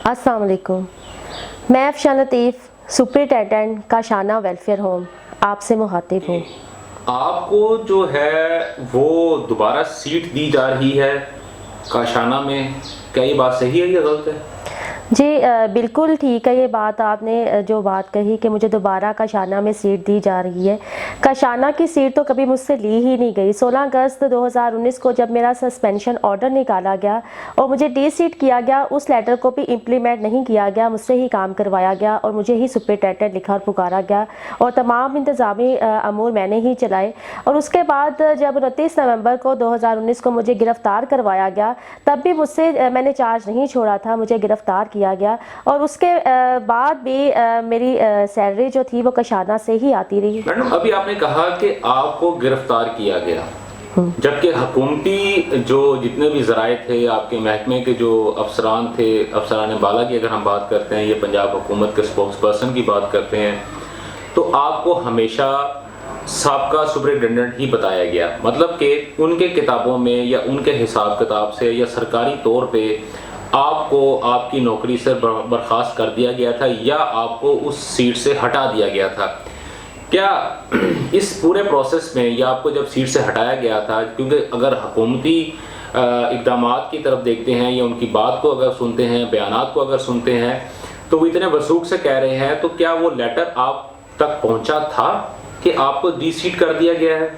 अस्सलाम वालेकुम। मैं अफशान लतीफ़, सुपरिटेंडेंट काशाना वेलफेयर होम आपसे मुखातिब हूँ। आपको जो है वो दोबारा सीट दी जा रही है काशाना में, क्या ये बात सही है या गलत है? जी बिल्कुल ठीक है। ये बात आपने जो बात कही कि मुझे दोबारा काशाना में सीट दी जा रही है। काशाना की सीट तो कभी मुझसे ली ही नहीं गई। 16 अगस्त 2019 को जब मेरा सस्पेंशन ऑर्डर निकाला गया और मुझे डी सीट किया गया, उस लेटर को भी इम्प्लीमेंट नहीं किया गया, मुझसे ही काम करवाया गया और मुझे ही सुपरिटेंडेंट लिखा और पुकारा गया और तमाम इंतज़ामी अमूर मैंने ही चलाए। और उसके बाद जब 29 नवंबर को 2019 को मुझे गिरफ़्तार करवाया गया, तब भी मुझसे मैंने चार्ज नहीं छोड़ा था, मुझे गिरफ़्तार किया गया और उसके बाद भी मेरी सैलरी जो थी वो काशाना से ही आती रही। मैडम, अभी आपने कहा कि आपको गिरफ्तार किया गया, जबकि हुकूमती जो जितने भी ज़राए थे, आपके महकमे के जो अफसरान थे, अफसरान बाला की अगर हम बात करते हैं, ये पंजाब हुकूमत के स्पोक्स पर्सन की बात करते हैं, तो आपको हमेशा साबका सुपरिटेंडेंट ही बताया गया। मतलब कि उनके किताबों में या उनके हिसाब किताब से या सरकारी तौर पे आपको आपकी नौकरी से बर्खास्त कर दिया गया था या आपको उस सीट से हटा दिया गया था। क्या इस पूरे प्रोसेस में या आपको जब सीट से हटाया गया था, क्योंकि अगर हुकूमती इक़दामात की तरफ देखते हैं या उनकी बात को अगर सुनते हैं, बयानात को अगर सुनते हैं, तो वो इतने वसूख से कह रहे हैं, तो क्या वो लेटर आप तक पहुंचा था कि आपको डी सीट कर दिया गया है?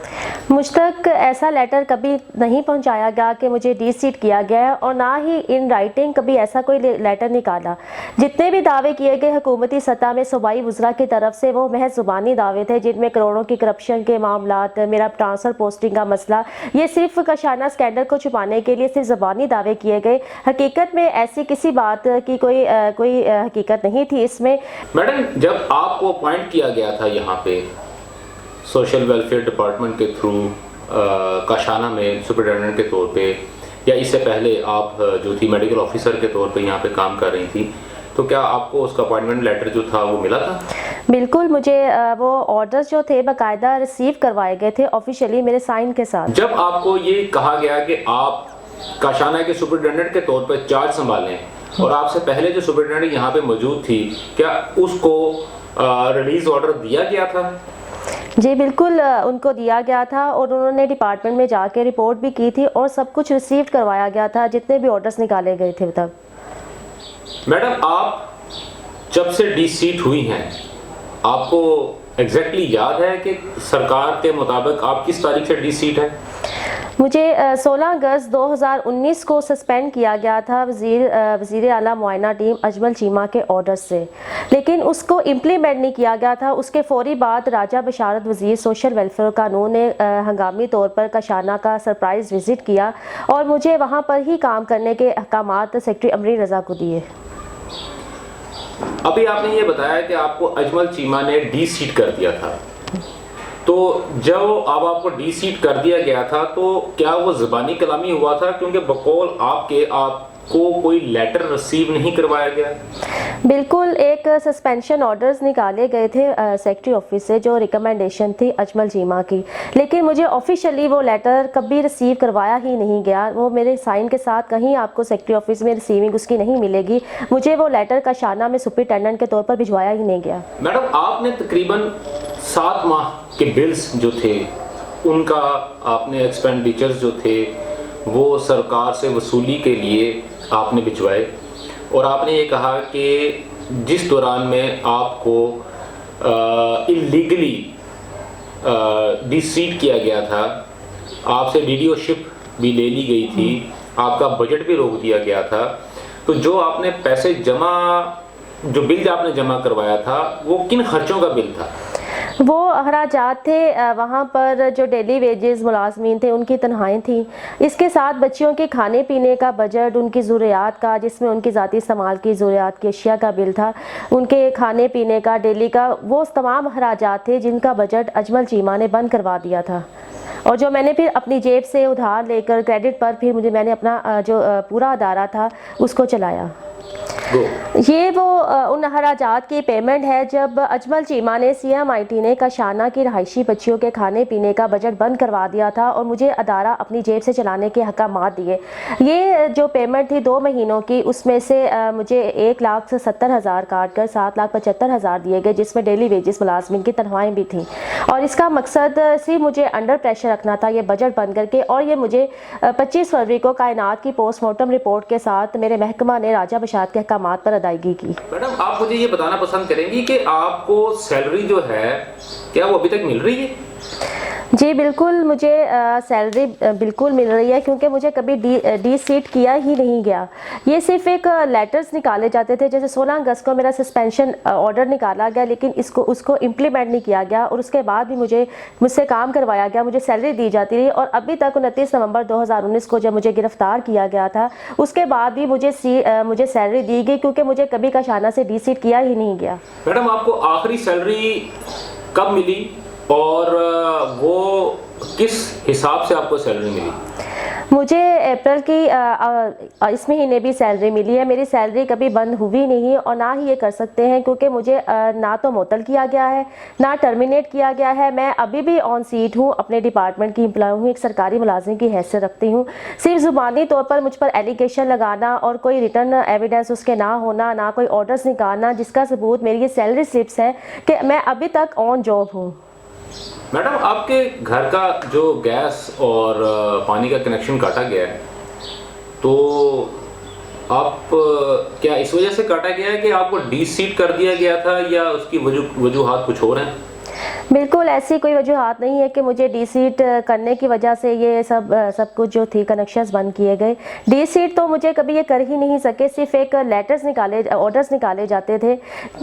मुझ तक ऐसा लेटर कभी नहीं पहुंचाया गया कि मुझे डी सीट किया गया है और ना ही इन राइटिंग कभी ऐसा कोई लेटर निकाला। जितने भी दावे किए गए हुकूमती सतह में सूबाई वज़रा की तरफ से, वो महज ज़ुबानी दावे थे, जिनमें करोड़ों की करप्शन के मामलात, मेरा ट्रांसफ़र पोस्टिंग का मसला, ये सिर्फ काशाना स्कैंडल को छुपाने के लिए सिर्फ ज़ुबानी दावे किए गए। हकीकत में ऐसी किसी बात की कोई हकीकत नहीं थी इसमें। मैडम, जब आपको अपॉइंट किया गया था यहाँ पे सोशल वेलफेयर डिपार्टमेंट के थ्रू काशाना में सुपरिटेंडेंट के तौर पे, या इससे पहले आप जो थी मेडिकल ऑफिसर के तौर पे यहाँ पे काम कर रही थी, तो क्या आपको उसका अपॉइंटमेंट लेटर जो था वो मिला था? बिल्कुल, मुझे वो ऑर्डर्स जो थे बाकायदा रिसीव करवाए गए थे ऑफिशियली मेरे साइन के साथ। जब आपको ये कहा गया कि आप काशाना के सुपरिटेंडेंट के तौर पर चार्ज संभालें और आपसे पहले जो सुपरिटेंडेंट यहाँ पे मौजूद थी, क्या उसको रिलीज ऑर्डर दिया गया था? जी बिल्कुल, उनको दिया गया था और उन्होंने डिपार्टमेंट में जाके रिपोर्ट भी की थी और सब कुछ रिसीव करवाया गया था, जितने भी ऑर्डर्स निकाले गए थे तब। मैडम, आप जब से डी सीट हुई हैं, आपको एग्जैक्टली याद है कि सरकार के मुताबिक आप किस तारीख से डी सीट है? मुझे 16 अगस्त 2019 को सस्पेंड किया गया था वज़ीर आला मुआयना टीम अजमल चीमा के ऑर्डर से, लेकिन उसको इम्प्लीमेंट नहीं किया गया था। उसके फौरी बाद राजा बशारत वज़ीर सोशल वेलफेयर कानून ने हंगामी तौर पर काशाना का सरप्राइज़ विज़िट किया और मुझे वहाँ पर ही काम करने के अहकामात सेक्रेटरी अमरी रज़ा को दिए। अभी आपने ये बताया कि आपको अजमल चीमा ने डी सीट कर दिया था, तो जब अब आपको डी सीट कर दिया गया था, तो क्या वो ज़बानी कलामी हुआ था? क्योंकि बकौल आपको कोई लेटर रिसीव नहीं करवाया गया। बिल्कुल, एक सस्पेंशन ऑर्डर्स निकाले गए थे सेक्रेटरी ऑफिस से, जो रिकमेंडेशन थी अजमल चीमा की, लेकिन मुझे ऑफिशियली वो लेटर कभी रिसीव करवाया ही नहीं गया। वो मेरे साइन के साथ कहीं आपको सेक्रेटरी ऑफिस में रिसीविंग उसकी नहीं मिलेगी। मुझे वो लेटर काशाना में सुपरिटेंडेंट के तौर पर भिजवाया ही नहीं गया। मैडम, आपने तकरीबन 7 माह के बिल्स जो थे उनका आपने एक्सपेंडिचर्स जो थे वो सरकार से वसूली के लिए आपने भिजवाए और आपने ये कहा कि जिस दौरान में आपको इलीगली डी सीट किया गया था, आपसे डीडीओशिप भी ले ली गई थी, आपका बजट भी रोक दिया गया था, तो जो आपने पैसे जो बिल आपने जमा करवाया था, वो किन खर्चों का बिल था? वो अखराजात थे, वहाँ पर जो डेली वेजेस मुलाजमीन थे उनकी तनख्वाहें थी, इसके साथ बच्चियों के खाने पीने का बजट, उनकी ज़रूरियात का, जिसमें उनकी ज़ाती इस्तेमाल की ज़रूरियात की अशिया का बिल था, उनके खाने पीने का डेली का, वो तमाम अखराजात थे जिनका बजट अजमल चीमा ने बंद करवा दिया था और जो मैंने फिर अपनी जेब से उधार लेकर क्रेडिट पर फिर मैंने अपना जो पूरा अदारा था उसको चलाया। ये वो उन अखराजात की पेमेंट है जब अजमल चीमा ने CMIT ने कशाना की रहायशी बच्चियों के खाने पीने का बजट बंद करवा दिया था और मुझे अदारा अपनी जेब से चलाने के हकामात दिए। ये जो पेमेंट थी 2 महीनों की, उसमें से मुझे 1,70,000 काट कर 7,75,000 दिए गए, जिसमें डेली वेजेस मुलाजमिन की तनख्वाहें भी थी। और इसका मकसद सिर्फ मुझे अंडर प्रेशर रखना था ये बजट बंद करके, और ये मुझे 25 फरवरी को कायनात की पोस्टमार्टम रिपोर्ट के साथ मेरे महकमा ने राजा बशारत के अहकामात पर अदायगी की। मैडम, आप मुझे ये बताना पसंद करेंगी कि आपको सैलरी जो है क्या वो अभी तक मिल रही है? जी बिल्कुल, मुझे सैलरी बिल्कुल मिल रही है, क्योंकि मुझे कभी डी सीट किया ही नहीं गया। ये सिर्फ एक लेटर्स निकाले जाते थे, जैसे 16 अगस्त को मेरा सस्पेंशन ऑर्डर निकाला गया, लेकिन उसको इम्प्लीमेंट नहीं किया गया, और उसके बाद भी मुझसे काम करवाया गया, मुझे सैलरी दी जाती रही। और अभी तक 29 नवंबर 2019 को जब मुझे गिरफ्तार किया गया था, उसके बाद भी मुझे सैलरी दी गई, क्योंकि मुझे कभी कशाना से डी सीट किया ही नहीं गया। मैडम, आपको आखिरी सैलरी कब मिली और वो किस हिसाब से आपको सैलरी मिली? मुझे अप्रैल की इस महीने भी सैलरी मिली है। मेरी सैलरी कभी बंद हुई नहीं और ना ही ये कर सकते हैं, क्योंकि मुझे ना तो मुअत्तल किया गया है, ना टर्मिनेट किया गया है। मैं अभी भी ऑन सीट हूँ, अपने डिपार्टमेंट की एम्प्लॉय हूँ, एक सरकारी मुलाजिम की हैसियत रखती हूँ। सिर्फ ज़ुबानी तौर पर मुझ पर एलिगेशन लगाना और कोई रिटर्न एविडेंस उसके ना होना, ना कोई ऑर्डर्स निकालना, जिसका सबूत मेरी ये सैलरी स्लिप्स है कि मैं अभी तक ऑन जॉब हूँ। मैडम, आपके घर का जो गैस और पानी का कनेक्शन काटा गया है, तो आप क्या इस वजह से काटा गया है कि आपको डी सीट कर दिया गया था, या उसकी वजूहात कुछ और हैं? बिल्कुल ऐसी कोई वजूहात नहीं है कि मुझे डी सीट करने की वजह से ये सब कुछ जो थी कनेक्शंस बंद किए गए। डी सीट तो मुझे कभी ये कर ही नहीं सके, सिर्फ एक ऑर्डर्स निकाले जाते थे,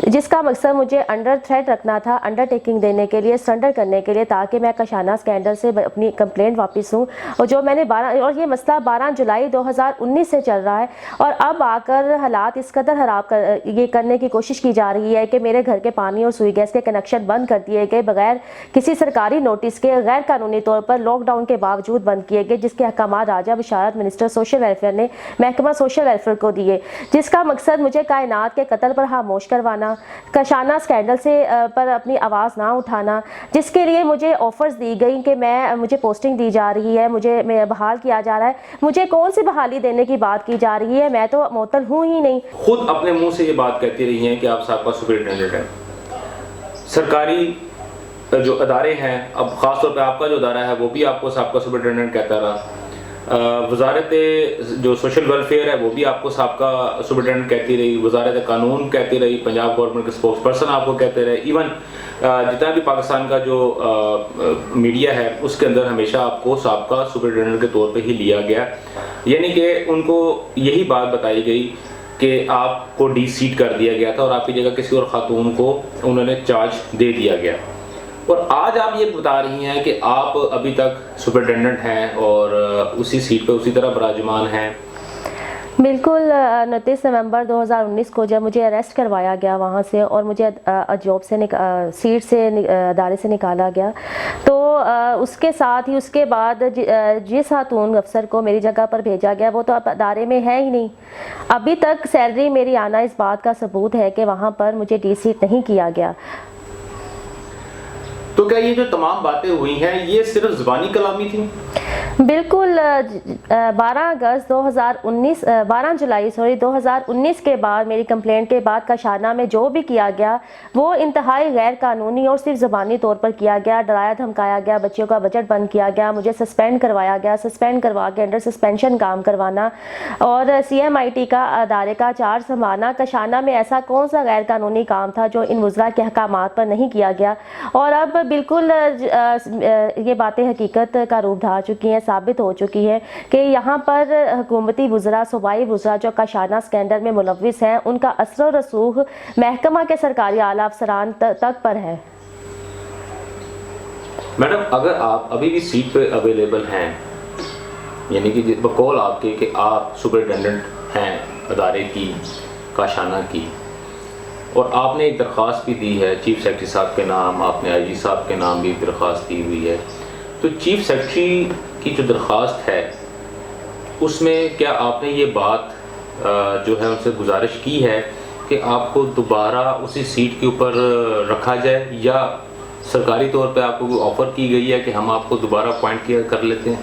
जिसका मकसद मुझे अंडर थ्रेट रखना था, अंडरटेकिंग देने के लिए, सरेंडर करने के लिए, ताकि मैं कशाना स्कैंडल से अपनी कंप्लेंट वापस लूँ। और जो मैंने और ये मसला 12 जुलाई 2019 से चल रहा है, और अब आकर हालात इस कदर खराब ये करने की कोशिश की जा रही है कि मेरे घर के पानी और सुई गैस के कनेक्शन बंद कर दिए गए, बगैर किसी सरकारी नोटिस के, गैर कानूनी तौर पर लॉकडाउन के बावजूद बंद किए गए, जिसके अहकामात राजा बशारत मिनिस्टर सोशल वेलफेयर ने महकमा सोशल वेलफेयर को दिए, जिसका मकसद मुझे कायनात के कत्ल पर खामोश करवाना, कशाना स्कैंडल से पर अपनी आवाज़ ना उठाना, जिसके लिए मुझे ऑफर्स दी गई कि मुझे पोस्टिंग दी जा रही है, मुझे बहाल किया जा रहा है। मुझे कौन सी बहाली देने की बात की जा रही है? मैं तो मुअत्तल हूँ ही नहीं। खुद अपने मुंह से ये बात कहती रही हैं कि आप साबका सुपरिटेंडेंट हैं। सरकारी जो अदारे हैं, अब ख़ास तौर पे आपका जो अदारा है वो भी आपको साबका सुपरिटेंडेंट कहता रहा, वजारत जो सोशल वेलफेयर है वो भी आपको साबका सुपरिटेंडेंट कहती रही, वजारत कानून कहती रही, पंजाब गवर्नमेंट के स्पोक्स पर्सन आपको कहते रहे, इवन जितना भी पाकिस्तान का जो मीडिया है उसके अंदर हमेशा आपको साबका सुपरिटेंडेंट के तौर पे ही लिया गया। यानी कि उनको यही बात बताई गई कि आपको डी सीट कर दिया गया था और आपकी जगह किसी और खातून को उन्होंने चार्ज दे दिया गया। और आज आप ये बता रही हैं कि आप अभी तक सुपरिटेंडेंट हैं और उसी सीट पे उसी तरह बराजमान हैं। बिल्कुल 29 नवंबर 2019 को जब मुझे अरेस्ट करवाया गया वहाँ से, और मुझे जॉब से सीट से अदारे से निकाला गया, तो उसके साथ ही उसके बाद जिस खातून अफसर को मेरी जगह पर भेजा गया वो तो अब अदारे में है ही नहीं। अभी तक सैलरी मेरी आना इस बात का सबूत है कि वहाँ पर मुझे डी सीट नहीं किया गया। तो क्या ये जो तमाम बातें हुई हैं ये सिर्फ ज़बानी कलामी थी? बिल्कुल 12 जुलाई 2019 के बाद, मेरी कंप्लेंट के बाद कशाना में जो भी किया गया वो इंतहाई गैर कानूनी और सिर्फ ज़बानी तौर पर किया गया। डराया धमकाया गया, बच्चियों का बजट बंद किया गया, मुझे सस्पेंड करवाया गया, सस्पेंड करवा के अंडर सस्पेंशन काम करवाना और CMIT का अदारे का चार्ज संभालना। कशाना में ऐसा कौन सा गैर कानूनी काम था जो इन वज़रा के अहकामात पर नहीं किया गया? और अब बिल्कुल ये बातें हकीकत का रूप धार चुकी हैं, साबित हो चुकी है कि यहाँ पर हुकूमती वज़रा, सूबाई वज़रा जो कशाना स्कैंडल में मुलव्विस हैं, उनका असर और रसूख महकमा के सरकारी आला अफसरान तक पर है। मैडम, अगर आप अभी भी सीट पे अवेलेबल हैं, यानी कि बकौल आपके कि आप सुपरिटेंडेंट हैं अदारे की, काशाना की, और आपने एक दरख्वास्त भी दी है चीफ सेक्रेटरी साहब के नाम, आपने IG साहब के नाम भी एक दरख्वास्त दी हुई है, तो चीफ सेक्रेटरी की जो दरख्वास्त है उसमें क्या आपने ये बात जो है उनसे गुजारिश की है कि आपको दोबारा उसी सीट के ऊपर रखा जाए, या सरकारी तौर पे आपको कोई ऑफ़र की गई है कि हम आपको दोबारा अपॉइंट किया कर लेते हैं?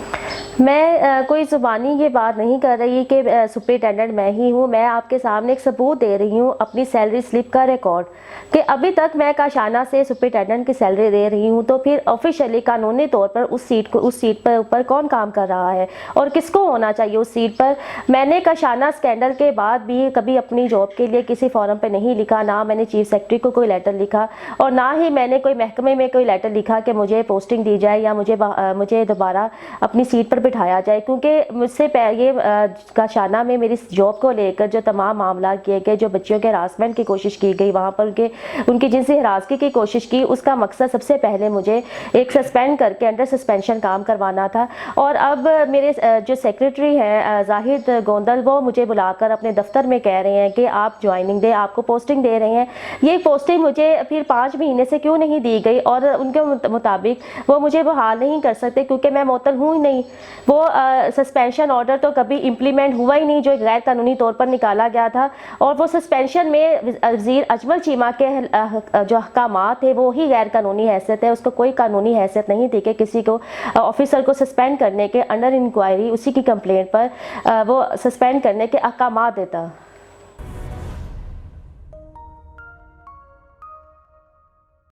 मैं कोई ज़ुबानी ये बात नहीं कर रही कि सुपरिटेंडेंट मैं ही हूँ। मैं आपके सामने एक सबूत दे रही हूँ अपनी सैलरी स्लिप का रिकॉर्ड कि अभी तक मैं काशाना से सुपरिटेंडेंट की सैलरी दे रही हूँ। तो फिर ऑफिशियली कानूनी तौर पर उस सीट पर ऊपर कौन काम कर रहा है और किसको होना चाहिए उस सीट पर। मैंने काशाना स्कैंडल के बाद भी कभी अपनी जॉब के लिए किसी फॉर्म पर नहीं लिखा, ना मैंने चीफ सेक्रेटरी को कोई लेटर लिखा और ना ही मैंने कोई महकमे में कोई लेटर लिखा कि मुझे पोस्टिंग दी जाए या मुझे दोबारा अपनी सीट पर बिठाया जाए। क्योंकि मुझसे ये काशाना में मेरी जॉब को लेकर जो तमाम मामला किए गए, जो बच्चियों के हरासमेंट की कोशिश की गई, वहाँ पर उनकी जिनसी हिरासगी की कोशिश की, उसका मकसद सबसे पहले मुझे एक सस्पेंड करके अंडर सस्पेंशन काम करवाना था। और अब मेरे जो सेक्रेटरी हैं जाहिद गोंदल, वो मुझे बुलाकर अपने दफ्तर में कह रहे हैं कि आप ज्वाइनिंग दें, आपको पोस्टिंग दे रहे हैं। ये पोस्टिंग मुझे फिर 5 महीने से क्यों नहीं दी गई और उनके मुताबिक वो मुझे बहाल नहीं कर सकते क्योंकि मैं मुअत्तल हूँ ही नहीं। वो सस्पेंशन ऑर्डर तो कभी इम्प्लीमेंट हुआ ही नहीं जो गैर कानूनी तौर पर निकाला गया था। और वो सस्पेंशन में वज़ीर अजमल चीमा के जो अहकामात थे वो ही गैर कानूनी हैसियत है, उसको कोई कानूनी हैसियत नहीं थी कि किसी को ऑफिसर को सस्पेंड करने के अंडर इंक्वायरी उसी की कंप्लेंट पर वो सस्पेंड करने के अहकामात देता।